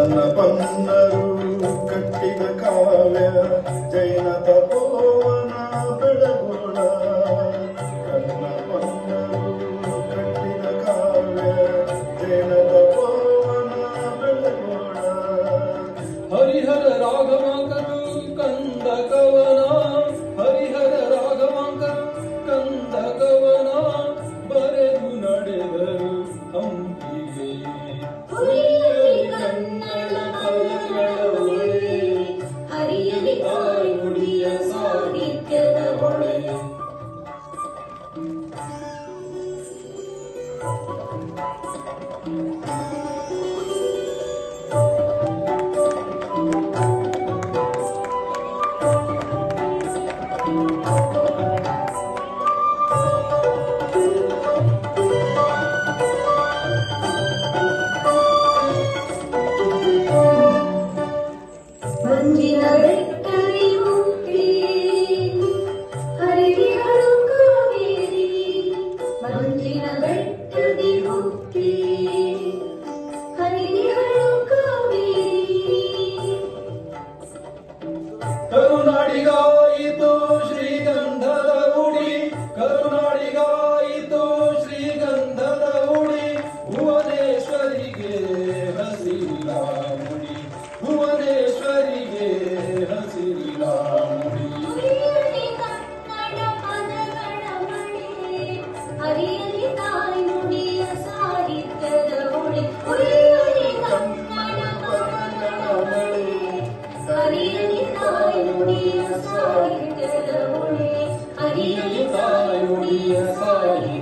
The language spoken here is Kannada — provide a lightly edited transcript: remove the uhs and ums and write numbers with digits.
ನನ್ನ ಪನ್ನರು ಕಟ್ಟಿದ ಕಾವ್ಯ ಜೈನ ತಪೋವನ ಬೆಳಗೋಣ. ನನ್ನ ಪನ್ನರು ಕಟ್ಟಿದ ಕಾವ್ಯ ಜೈನ ತಪೋವನ ಬೆಳಗೋಣ. ಹರಿಹರ ರಾಘವಾಂಕರು ಕಂದ ಕವನ, ಹರಿಹರ ರಾಘವಾಂಕರು ಕಂದ ಕವನ ಬರೆದು ನಡೆದರು ಹಂಪಿಗೆ. ಕನ್ನಡ ಪದಗಳ ಹೊಳೆ, ಹರಿಯಲಿ ತಾಯ್ನುಡಿಯ ಸಾಹಿತ್ಯದ ಹೊಳೆ. ಮಂಜಿನ ಬೆಟ್ಟದಿ ಹುಟ್ಟಿ ಹರಿಹರು ಕಾವೇರಿ, ಮಂಜಿನ ಬೆಟ್ಟದಿ ಹುಟ್ಟಿ ಹರಿಹರು ಕಾವೇರಿ. ಕರುನಾಡಿಗಾಯಿತು ಶ್ರೀಗಂಧದ ಉಡಿ, ಕರುನಾಡಿಗಾಯಿತು ಶ್ರೀಗಂಧದ ಉಡಿ, ಭುವನೇಶ್ವರಿಗೆ ಹಸಿರಿಲ ಮುಡಿ, ಭುವನೇಶ್ವರಿಗೆ ಹಸಿರಿಲ ಮುಡಿ. ಹರಿಯಲಿ ಕನ್ನಡ ಪದಗಳ ಮಳೆ, ಹರಿಯಲಿ ತಾಯ್ನುಡಿಯ ಸಾಹಿತ್ಯದ ಹೊಳೆ. ಹರಿಯಲಿ ಕನ್ನಡ ಪದಗಳ ಮಳೆ, ಹರಿಯಲಿ ತಾಯ್ನುಡಿಯ ಸಾಹಿತ್ಯದ ಹೊಳೆ. ಹರಿಯಲಿ ತಾಯ್ನುಡಿಯ ಸಾಹಿತ್ಯ